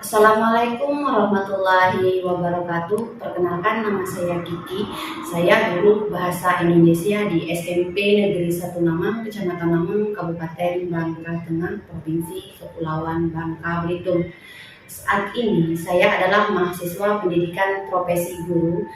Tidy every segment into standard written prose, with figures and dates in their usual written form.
Assalamualaikum warahmatullahi wabarakatuh. Perkenalkan, nama saya Kiki. Saya guru Bahasa Indonesia di SMP Negeri 1 Namang, Kecamatan Namang, Kabupaten Bangka Tengah, Provinsi Kepulauan Bangka Belitung. Saat ini saya adalah mahasiswa pendidikan profesi guru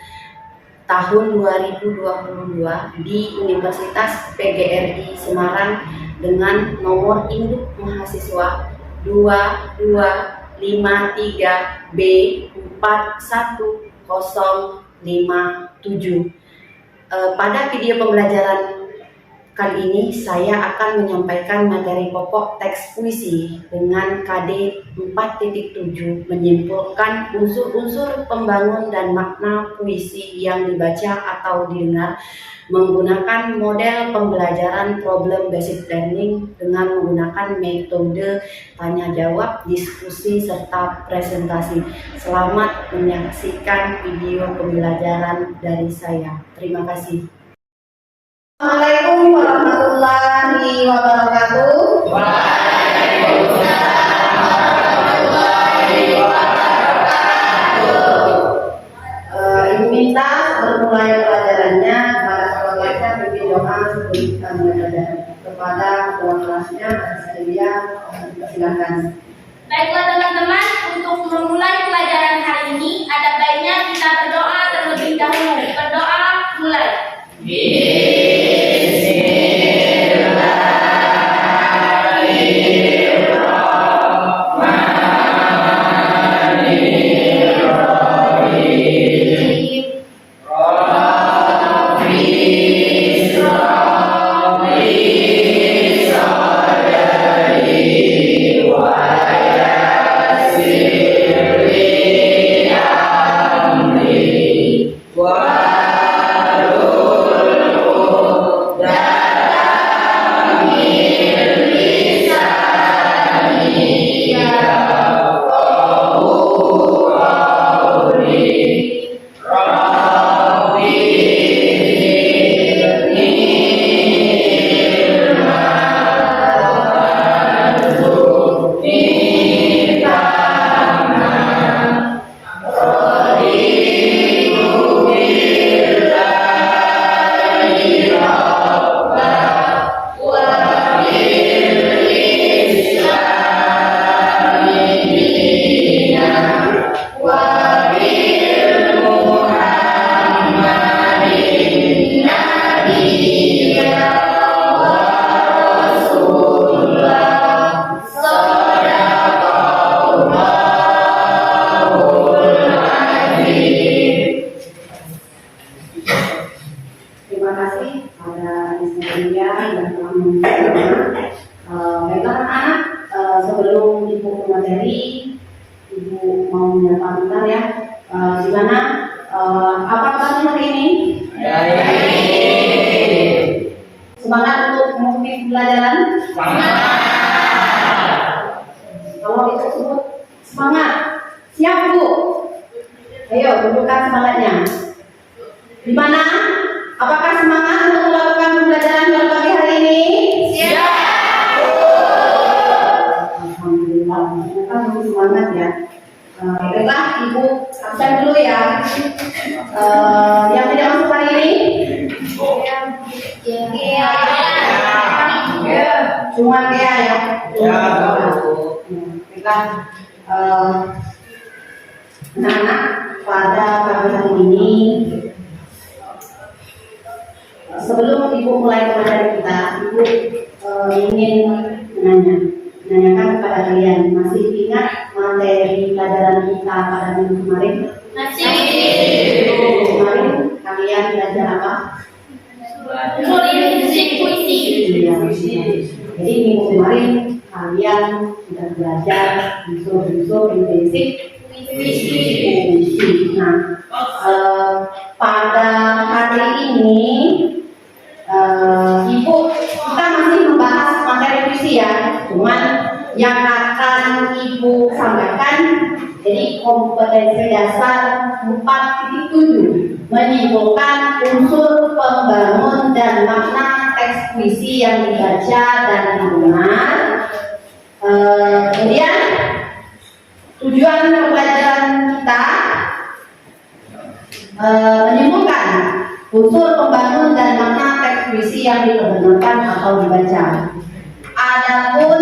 tahun 2022 di Universitas PGRI Semarang dengan nomor induk mahasiswa 2253B41057. Pada video pembelajaran kali ini saya akan menyampaikan materi pokok teks puisi dengan KD 4.7, menyimpulkan unsur-unsur pembangun dan makna puisi yang dibaca atau didengar menggunakan model pembelajaran problem based learning dengan menggunakan metode tanya jawab, diskusi, serta presentasi. Selamat menyaksikan video pembelajaran dari saya. Terima kasih. Assalamualaikum warahmatullahi wabarakatuh. Waalaikumsalam warahmatullahi wabarakatuh. Ibu minta bermulai pelajarannya pada keluarga pimpin doa sebelum kita belajar. Kepada ketua kelasnya, saya silakan. Baiklah teman-teman, untuk memulai pelajaran hari ini ada baiknya kita berdoa terlebih dahulu. Berdoa mulai. Terima kasih pada istrinya dan teman-teman. Baiklah anak, sebelum ibu materi, ibu mau menyapa bentar ya. Gimana? Apa kabarnya hari ini? Semangat untuk mengikuti pelajaran? Kalau itu sebut semangat. Siap Bu? Ayo tunjukkan semangatnya. Gimana? Apakah semangat untuk melakukan pembelajaran pada pagi hari ini? Siap. Alhamdulillah, kan masih semangat ya. Baiklah, Ibu absen dulu ya. Yang tidak masuk hari ini? Iya. Cuma dia ya. Baiklah, anak-anak pada pagi hari ini. Sebelum Ibu mulai pelajaran kita, Ibu ingin menanyakan kepada kalian, masih ingat materi pelajaran kita pada minggu kemarin? Masih. Kemarin kalian belajar apa? Puisi. Iya. Jadi minggu kemarin kalian sudah belajar unsur-unsur intensif puisi. Nah, pada hari ini Ibu kita masih membahas materi puisi ya, cuman yang akan Ibu sampaikan jadi kompetensi dasar 4.7, menyimpulkan unsur pembangun dan makna teks puisi yang dibaca dan didengar. Kemudian tujuan puisi yang diperdengarkan atau dibaca. Adapun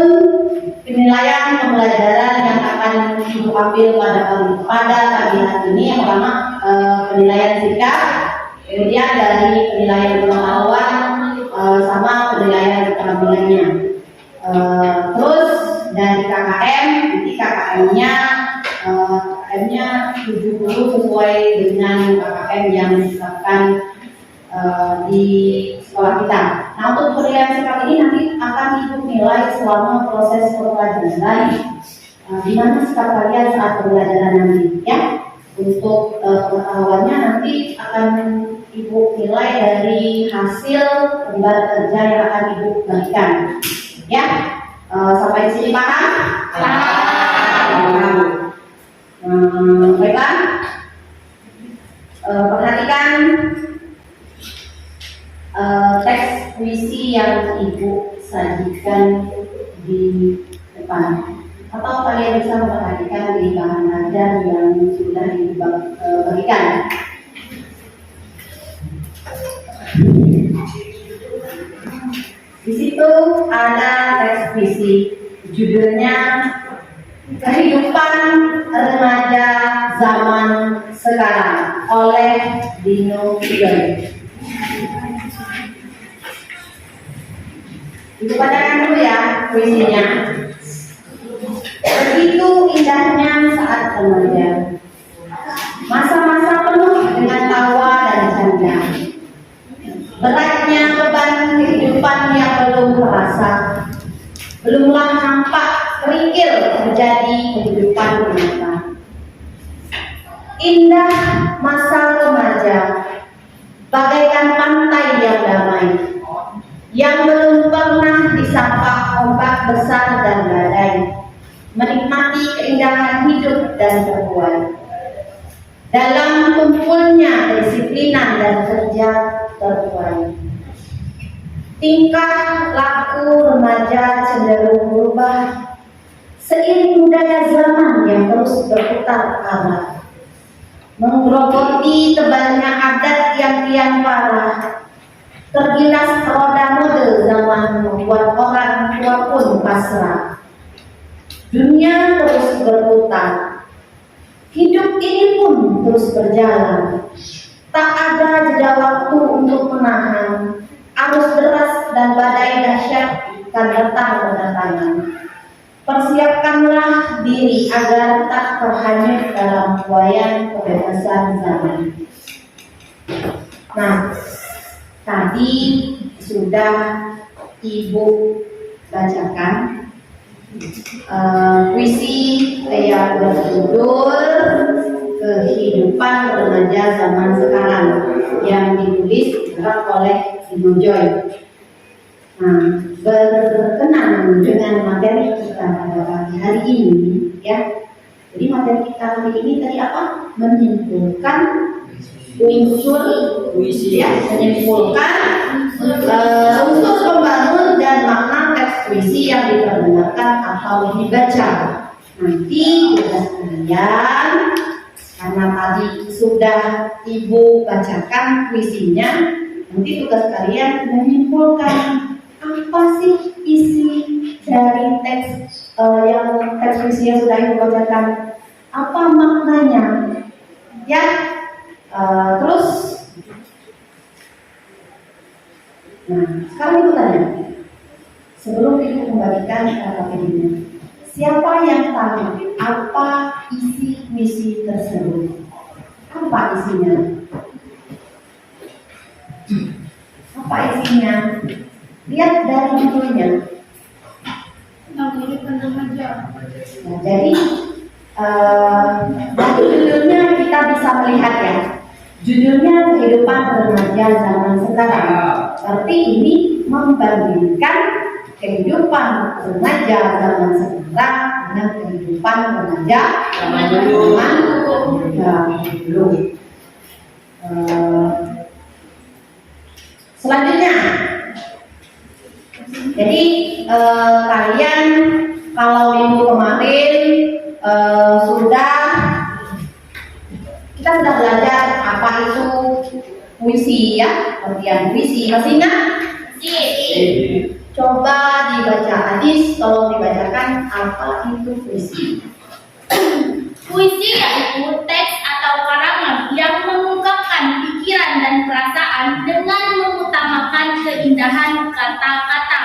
penilaian pembelajaran yang akan Ibu ambil pada pagi hari ini, yang pertama penilaian sikap, kemudian dari penilaian pengetahuan sama penilaian keterampilannya. Terus dari KKM, nanti KKM-nya 70 sesuai dengan KKM yang ditetapkan di sekolah kita. Nah, untuk penilaian sikap ini nanti akan Ibu nilai selama proses pembelajaran. Di mana sikap kalian saat pembelajaran nanti, ya. Untuk pengetahuannya nanti akan Ibu nilai dari hasil lembar kerja yang akan Ibu bagikan, ya. Sampai di sini paham? Paham. Baiklah. Perhatikan teks puisi yang Ibu sajikan di depan, atau kalian bisa memperhatikan di bahan ajar yang sudah dibagikan. Di situ ada teks puisi, judulnya Kehidupan Remaja Zaman Sekarang oleh Dino Joy. Ibu bacakan dulu ya puisinya. Begitu indahnya saat remaja, masa-masa penuh dengan tawa dan canda. Beratnya beban kehidupan yang belum terasa, belumlah nampak kerikil menjadi kehidupan nyata. Indah masa remaja, bagaikan pantai yang damai, yang belum pernah disapa ombak besar dan badai, menikmati keindahan hidup dan terbuai. Dalam kumpulnya kedisiplinan dan kerja terbuai. Tingkah laku remaja cenderung berubah seiring budaya zaman yang terus berputar arah, menggerogoti tebalnya adat yang kian parah. Tergilas roda mode zaman membuat orang tua pun pasrah. Dunia terus berputar, hidup ini pun terus berjalan. Tak ada jeda waktu untuk menahan. Arus deras dan badai dahsyat akan datang berdatangan. Persiapkanlah diri agar tak terhanyut dalam buayan kebebasan zaman. Nah, tadi sudah Ibu bacakan puisi yang berjudul Kehidupan Remaja Zaman Sekarang yang ditulis oleh Dino Joy. Nah, berkenan dengan materi kita pada pagi hari ini, ya. Jadi materi kita hari ini tadi apa? Menyimpulkan unsur puisi, ya, menyimpulkan unsur pembangun dan makna teks puisi yang diperdengarkan atau dibaca. Nanti tugas kalian, karena tadi sudah Ibu bacakan puisinya, nanti tugas kalian menyimpulkan apa sih isi dari teks yang teks puisi yang sudah Ibu bacakan, apa maknanya, ya. Terus, nah sekarang Ibu tanya, sebelum Ibu membagikan kata-katanya, siapa yang tahu apa isi puisi tersebut? Apa isinya? Apa isinya? Lihat dari judulnya. Tentang kehidupan remaja. Nah, jadi dari judulnya kita bisa melihat, ya. Judulnya Kehidupan Remaja Zaman Sekarang. Berarti ini membandingkan kehidupan remaja zaman sekarang dengan kehidupan remaja zaman dulu. Selanjutnya, jadi kalian kalau minggu kemarin kita sudah belajar apa itu puisi, ya, pengertian puisi. Masih ingat Puisi. Coba dibaca Adis, tolong dibacakan apa itu puisi. Puisi yaitu teks atau karangan yang mengungkapkan pikiran dan perasaan dengan mengutamakan keindahan kata-kata.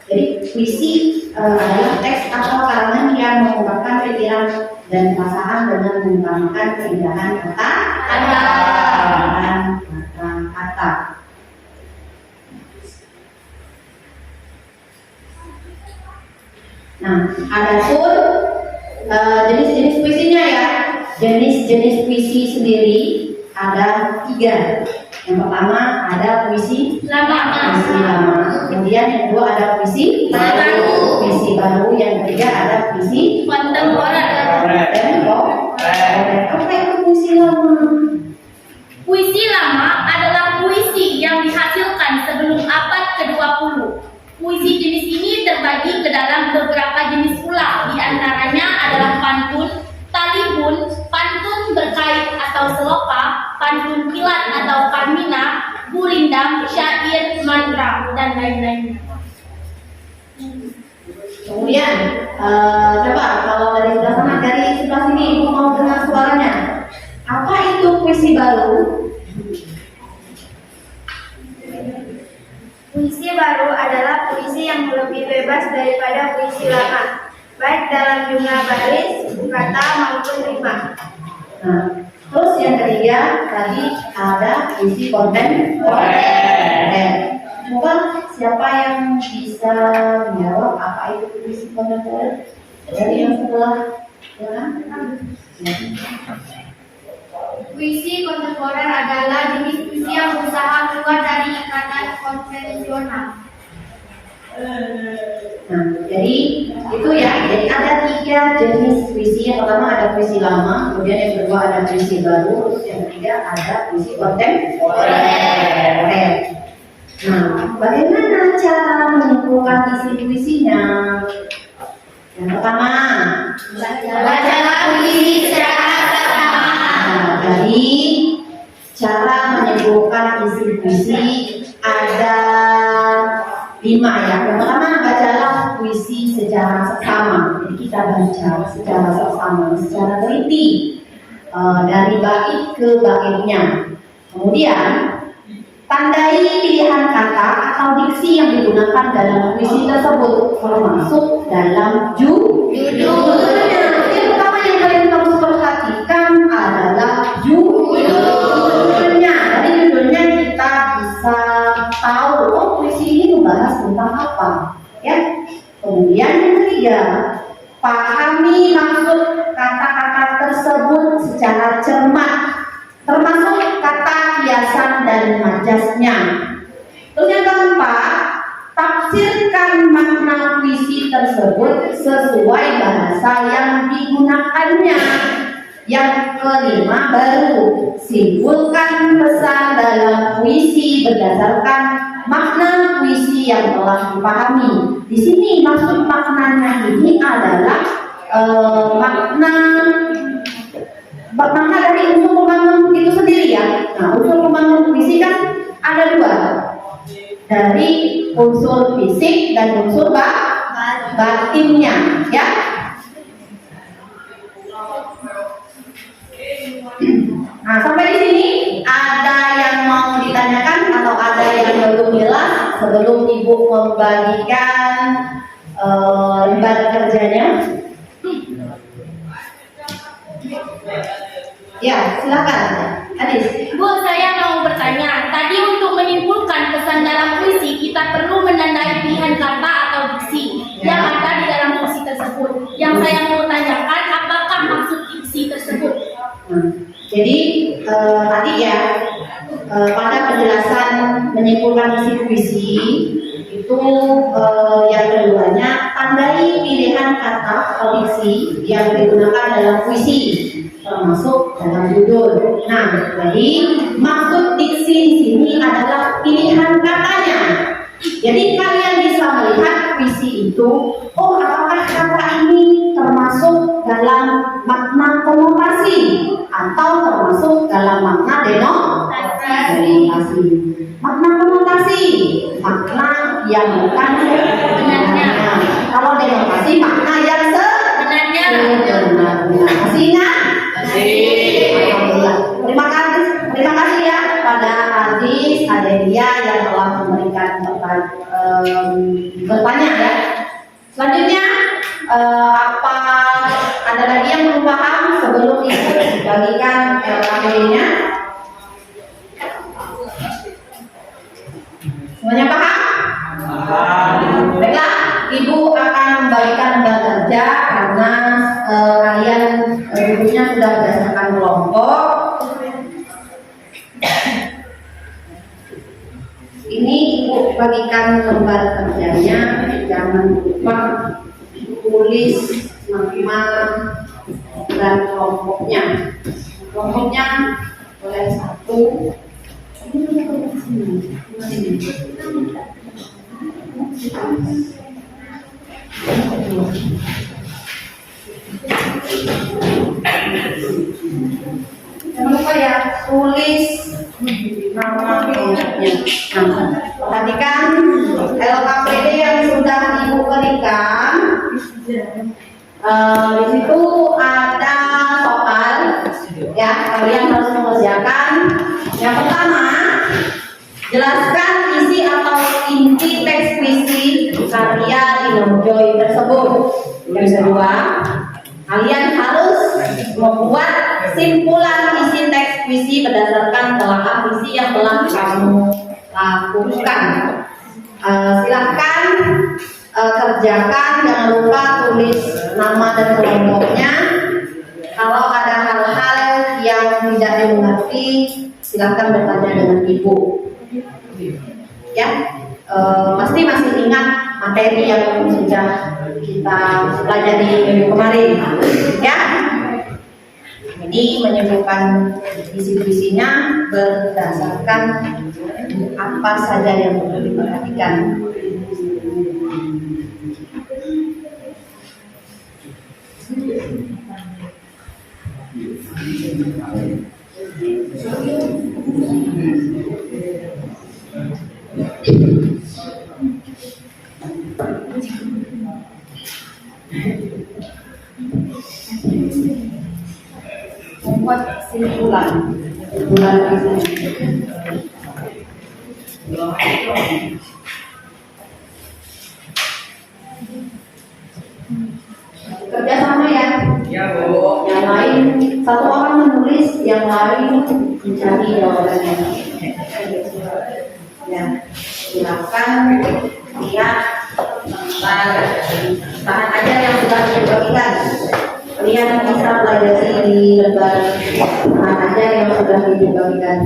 Jadi puisi adalah teks atau karangan yang mengungkapkan pikiran dan perasaan dengan mengutamakan keindahan kata-kata. Nah, adapun jenis-jenis puisinya ya. Jenis-jenis puisi sendiri ada 3. Yang pertama ada puisi Lama. lama. Kemudian yang kedua ada puisi Baru. Puisi baru. Yang ketiga ada puisi Kontemporer. Apa itu puisi lama? Puisi lama adalah puisi yang dihasilkan sebelum abad ke-20. Puisi jenis ini terbagi ke dalam beberapa jenis pula. Di antaranya adalah pantun, talibun, pantun berkait atau seloka, pantun kilat atau karmina, gurindam, syair, mantra, dan lain-lainnya. Kemudian coba kalau dari sebelah sana, dari sebelah sini ibu mau dengar suaranya. Apa itu puisi baru? Puisi baru adalah puisi yang lebih bebas daripada puisi lama, baik dalam jumlah baris, kata maupun rima. Nah, terus yang ketiga tadi ada puisi kontemporer. Coba siapa yang bisa menjawab apa itu puisi kontemporer? Dari yang sebelah kanan. Puisi kontemporer adalah jenis puisi yang berusaha keluar dari ikatan konvensional. Nah, jadi itu ya. Jadi ada 3 jenis puisi. Yang pertama ada puisi lama, kemudian yang kedua ada puisi baru, terus yang ketiga ada puisi kontemporer. Nah, bagaimana cara menyimpulkan isi puisinya? Yang pertama, Bacalah puisi secara bersama. nah, dari cara menyimpulkan isi puisi ada 5 ya. Yang pertama, bacalah puisi secara seksama. Jadi kita baca secara seksama, secara teliti, dari bait ke baitnya. Kemudian tandai pilihan kata atau diksi yang digunakan dalam puisi tersebut, termasuk dalam judulnya. Yang pertama yang kalian harus perhatikan adalah judulnya. Dari judulnya kita bisa tahu, oh puisi ini membahas tentang apa, ya. Kemudian yang ketiga, pahami maksud kata-kata tersebut secara cermat, termasuk kata hiasan dan majasnya. Terus yang keempat, tafsirkan makna puisi tersebut sesuai bahasa yang digunakannya. Yang kelima, baru simpulkan pesan dalam puisi berdasarkan makna puisi yang telah dipahami. Di sini maksud maknanya ini adalah makna dari unsur pembangun itu sendiri ya. Nah, unsur pembangun puisi kan ada 2, dari unsur fisik dan unsur batinnya, ya. Nah, sampai di sini ada yang mau ditanyakan atau ada yang belum jelas sebelum ibu membagikan lembar kerjanya? Ya, silakan, Adis. Bu, saya mau bertanya. Tadi untuk menyimpulkan pesan dalam puisi, kita perlu menandai pilihan kata atau diksi yang ada di dalam puisi tersebut. Yang saya mau tanyakan, apakah maksud diksi tersebut? Jadi tadi ya, pada penjelasan menyimpulkan isi puisi itu yang keduanya, tandai pilihan kata atau diksi yang digunakan dalam puisi, termasuk dalam judul. Nah, jadi maksud diksi di sini adalah pilihan katanya. Jadi kalian bisa melihat puisi itu, oh apakah kata ini termasuk dalam makna konotasi atau termasuk dalam makna konotasi. Makna konotasi, makna yang bukan sebenarnya. Kalau denotasi, makna yang Sebenarnya. sebenarnya. Masih ingat? Alhamdulillah. Terima kasih ya pada Aziz, Adelia yang telah memberikan bertanya ya. Selanjutnya apa ada lagi yang belum paham sebelum Ibu bagikan LKP-nya? Semuanya paham? Baiklah, Ibu akan membagikan lembar kerja karena kalian dulunya sudah berdasarkan kelompok. Ini Ibu bagikan lembar kerjanya, jangan lupa tulis nama dan kelompoknya. Kelompoknya boleh satu. Jangan lupa ya, tulis nama kelompoknya. Nah, perhatikan LKPD yang sudah Ibu berikan. Di situ ada soal, ya kalian harus mengerjakan. Yang pertama, jelaskan isi atau inti teks puisi karya Imam Joy tersebut. Yang kedua, kalian harus membuat simpulan isi teks puisi berdasarkan telaah puisi yang telah kamu lakukan. Silahkan kerjakan, jangan lupa tulis nama dan kelompoknya. Kalau ada hal-hal yang tidak dimengerti, silahkan bertanya dengan Ibu. Ya, pasti masih ingat materi yang sudah kita pelajari minggu kemarin, ya. Jadi menyebutkan isi-isinya berdasarkan apa saja yang perlu diperhatikan. Membuat simpulan kerjasama ya. Ya Bu. Yang lain satu orang menulis, yang lain mencari jawabannya. Ya, silakan lihat tahan aja yang sudah dibagikan. Kalian bisa pelajari di lembar tahan aja yang sudah dibagikan.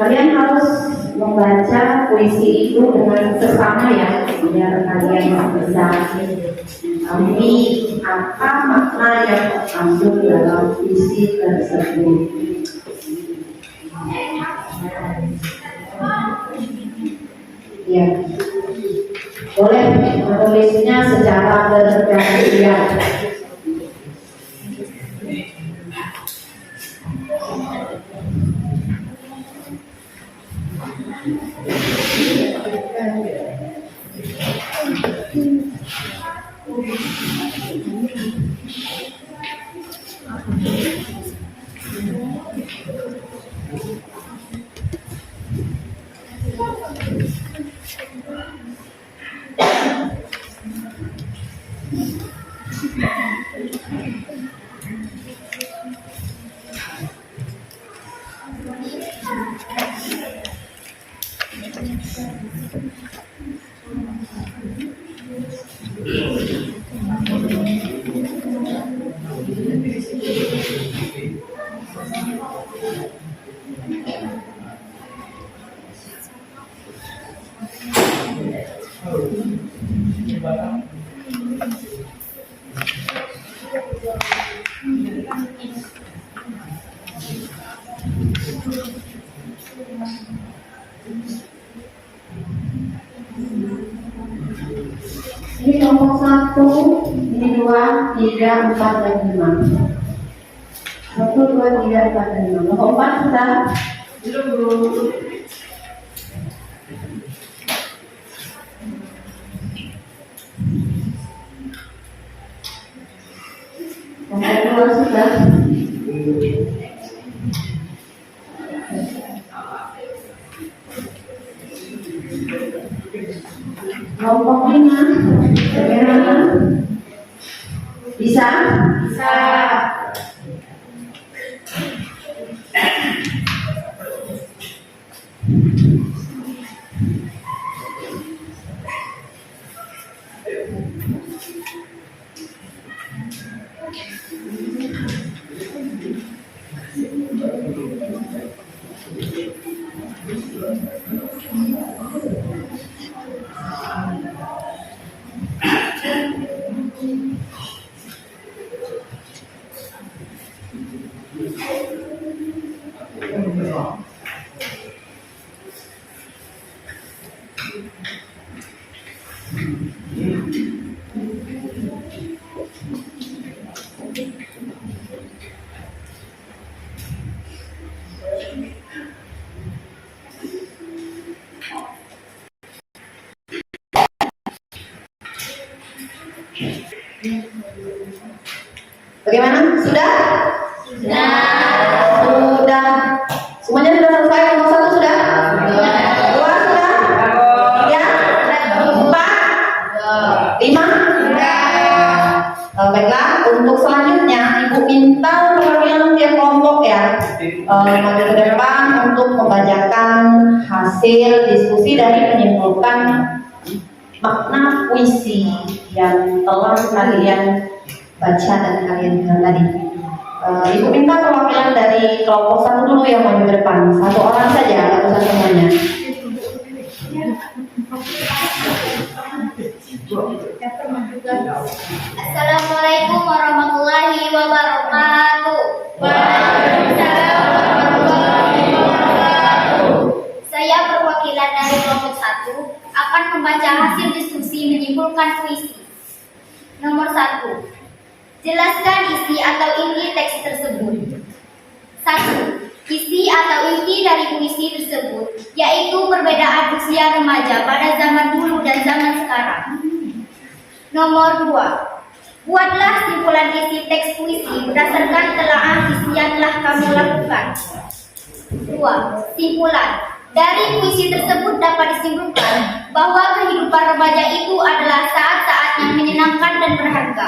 Kalian harus membaca puisi itu dengan sesama ya, biar kalian bisa memahami apa makna yang terkandung dalam puisi tersebut. Ya, boleh menulisnya secara bergantian. Ini kelompok 1, ini 2, 3, 4, dan 5. 1, 2, 3, 4, dan 5. Kelompok 4 sudah? Belum. Kelompok 2 sudah? Kelompok 5, bagaimana? Bisa? Bisa. Bagaimana? Sudah? Sudah. Sudah. Semuanya sudah selesai. Kelompok 1 sudah? Sudah. 2 sudah? 3? 4? 5? Sudah. Baiklah, untuk selanjutnya Ibu minta perwakilan tiap kelompok ya maju ke depan untuk membacakan hasil diskusi dari menyimpulkan makna puisi yang telah kalian baca dan kalian dengar tadi. Ibu minta perwakilan dari kelompok 1 dulu yang maju ke depan. 1 orang saja, atau satu semuanya. Assalamualaikum warahmatullahi wabarakatuh. Waalaikumsalam warahmatullahi wabarakatuh. Saya perwakilan dari kelompok 1 akan membaca hasil diskusi menyimpulkan puisi. Nomor 1. Jelaskan isi atau inti teks tersebut. 1. Isi atau inti dari puisi tersebut yaitu perbedaan usia remaja pada zaman dulu dan zaman sekarang. Nomor 2. Buatlah simpulan isi teks puisi berdasarkan telaah isi yang telah kamu lakukan. 2. Simpulan. Dari puisi tersebut dapat disimpulkan bahwa kehidupan remaja itu adalah saat-saat yang menyenangkan dan berharga.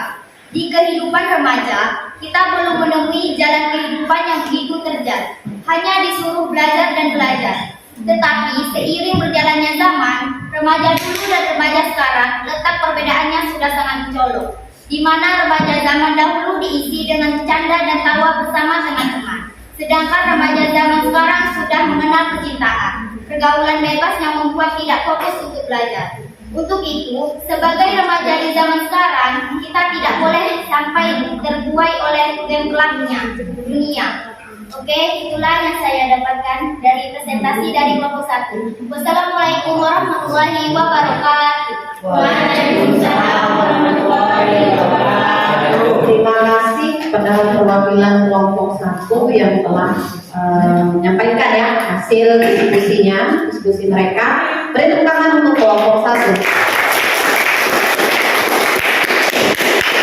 Di kehidupan remaja, kita belum menemui jalan kehidupan yang begitu terjal, hanya disuruh belajar dan belajar. Tetapi seiring berjalannya zaman, remaja dulu dan remaja sekarang letak perbedaannya sudah sangat mencolok, di mana remaja zaman dahulu diisi dengan canda dan tawa bersama teman-teman, sedangkan remaja zaman sekarang sudah mengenal percintaan, pergaulan bebas yang membuat tidak fokus untuk belajar. Untuk itu, sebagai remaja di zaman sekarang, kita tidak boleh sampai terbuai oleh gemblangnya dunia. Oke, itulah yang saya dapatkan dari presentasi dari kelompok 1. Wassalamualaikum warahmatullahi wabarakatuh. Waalaikumsalam warahmatullahi wabarakatuh. Terima kasih kepada perwakilan kelompok 1 yang telah menyampaikan ya hasil diskusi mereka. Beri tepuk tangan untuk kelompok 1.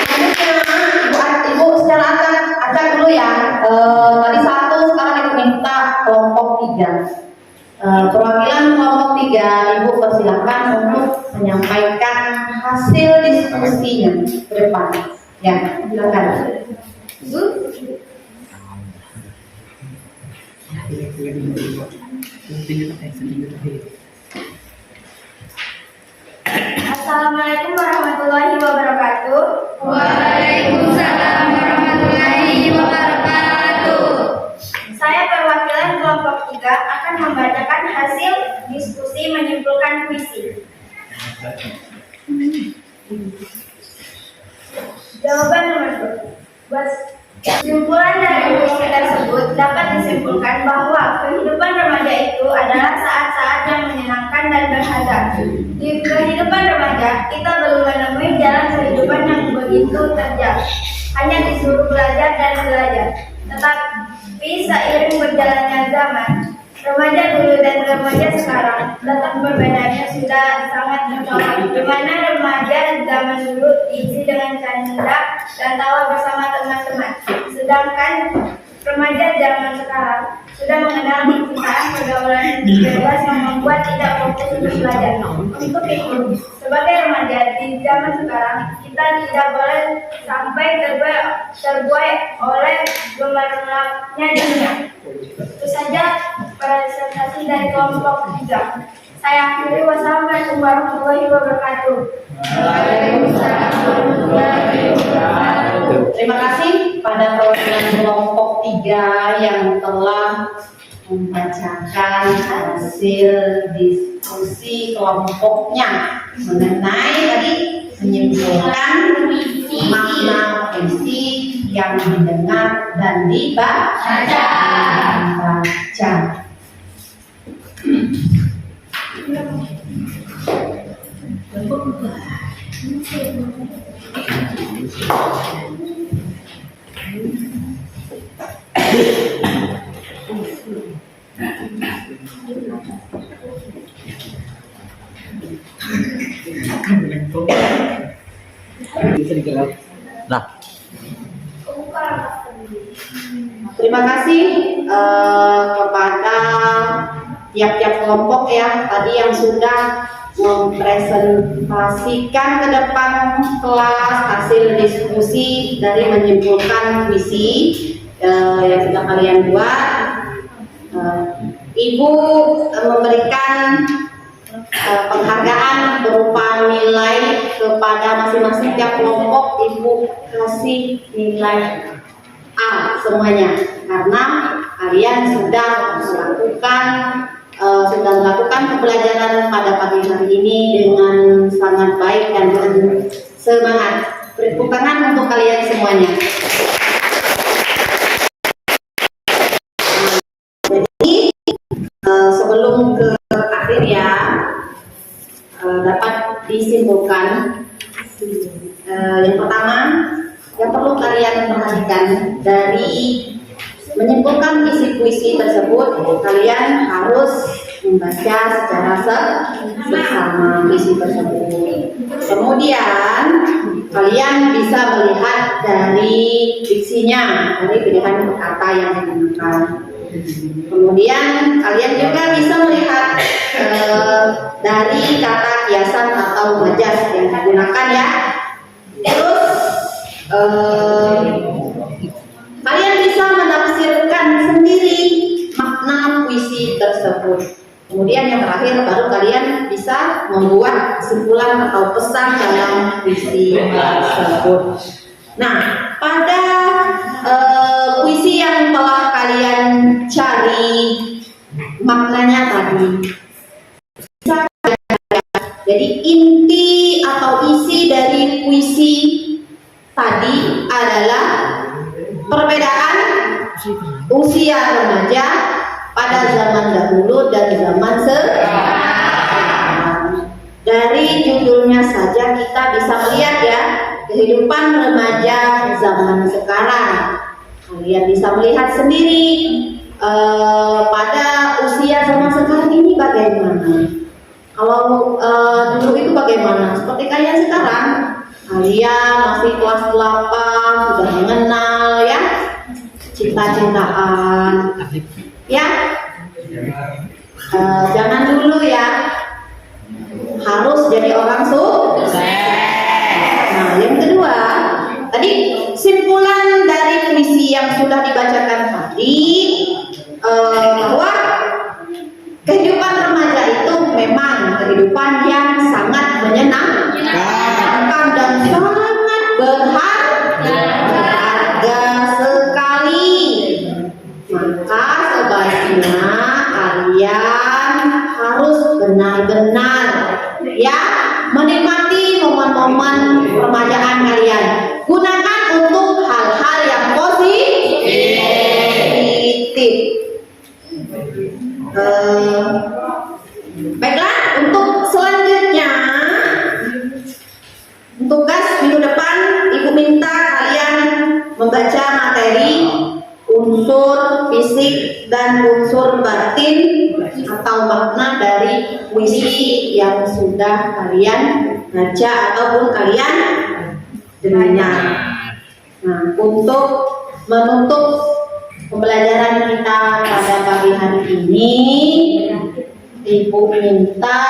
Selanjutnya, Ibu secara acak dulu ya. Tadi 1, sekarang Ibu minta kelompok 3. Perwakilan kelompok 3, Ibu persilakan untuk menyampaikan hasil diskusinya ke depan. Ya, silakan. Ibu. Assalamualaikum warahmatullahi wabarakatuh. Waalaikumsalam warahmatullahi wabarakatuh. Saya perwakilan kelompok 3 akan membacakan hasil diskusi menyimpulkan puisi. Jawaban nomor 2. Kesimpulan dari puisi tersebut dapat disimpulkan bahwa kehidupan remaja itu adalah saat-saat yang menyenangkan dan berharga. Di kehidupan remaja, kita belum menemui jalan kehidupan yang begitu terjal. Hanya disuruh belajar dan belajar. Tetapi seiring berjalannya zaman, remaja dulu dan remaja sekarang, letak berbedanya sudah sangat mencolok. Di mana remaja zaman dulu diisi dengan canda dan tawa bersama teman-teman, sedangkan remaja zaman sekarang sudah mengenal percintaan, pergaulan bebas yang membuat tidak fokus untuk belajar. Untuk itu, sebagai remaja di zaman sekarang, kita tidak boleh sampai terbuai oleh gemerlapnya dunia. Itu saja presentasi dari kelompok 3. Saya akhiri. Wassalamualaikum warahmatullahi wabarakatuh. Terima kasih pada perwakilan kelompok 3 yang telah membacakan hasil diskusi kelompoknya mengenai tadi menyimpulkan makna puisi yang didengar dan dibaca. Nah, Terima kasih kepada tiap-tiap kelompok ya tadi yang sudah mempresentasikan ke depan kelas hasil diskusi dari menyimpulkan puisi yang sudah kalian buat. Ibu memberikan penghargaan berupa nilai kepada masing-masing tiap kelompok. Ibu kasih nilai A semuanya karena kalian sudah melakukan pembelajaran pada pagi hari ini dengan sangat baik dan penuh semangat. Beri tepuk tangan untuk kalian semuanya. Jadi sebelum ke akhir ya dapat disimpulkan yang pertama yang perlu kalian perhatikan dari menyimpulkan isi puisi tersebut, kalian harus membaca secara seksama puisi tersebut. Kemudian kalian bisa melihat dari diksinya, dari pilihan kata yang digunakan. Kemudian kalian juga bisa melihat dari kata kiasan atau majas yang digunakan ya. Terus kalian bisa menafsirkan sendiri makna puisi tersebut. Kemudian yang terakhir baru kalian bisa membuat kesimpulan atau pesan dalam puisi tersebut. Nah, pada puisi yang telah kalian cari maknanya tadi, jadi inti atau isi dari puisi tadi adalah perbedaan usia remaja pada zaman dahulu dan zaman sekarang. Dari judulnya saja kita bisa melihat ya kehidupan remaja zaman sekarang. Kalian bisa melihat sendiri pada usia zaman sekarang ini bagaimana. Kalau dulu itu bagaimana? Seperti kalian sekarang, kalian masih kelas 8 sudah mengenal ya cinta-cintaan ya. Jangan dulu ya harus jadi orang sukses. Nah, yang kedua tadi simpulan dari puisi yang sudah dibacakan tadi bahwa kehidupan remaja itu memang kehidupan yang sangat menyenangkan. dan unsur batin atau makna dari puisi yang sudah kalian baca ataupun kalian dengar. Nah, untuk menutup pembelajaran kita pada pagi hari ini, Ibu minta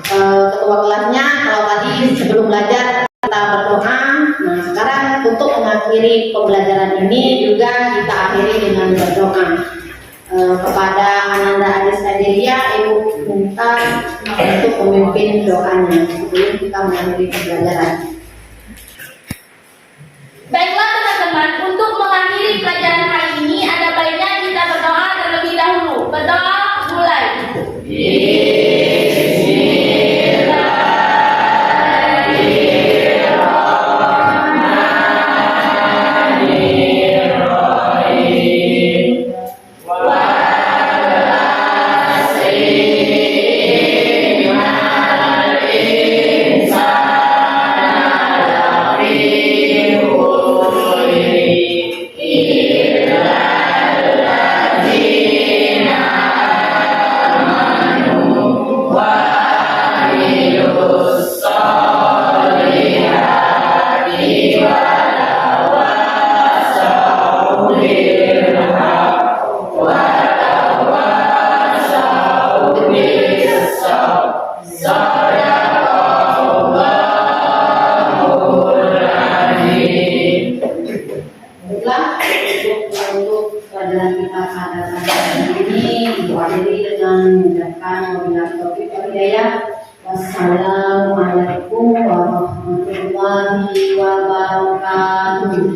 ketua kelasnya, kalau tadi sebelum belajar kita berdoa. Nah, sekarang untuk mengakhiri pembelajaran ini juga kita akhiri dengan berdoa. Kepada Ananda Adis Adelia, Ibu minta untuk memimpin doanya sebelum kita mengakhiri pembelajaran. Baiklah teman-teman, untuk mengakhiri pelajaran hari ini ada baiknya kita berdoa terlebih dahulu. Berdoa mulai. Baiklah, untuk pelajaran kita pada hari ini diakhiri dengan mengucapkan wabillahi taufiq wal hidayah. Wassalamualaikum warahmatullahi wabarakatuh.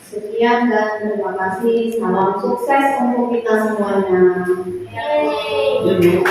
Sekian dan terima kasih. Salam sukses untuk kita semuanya. Jadi,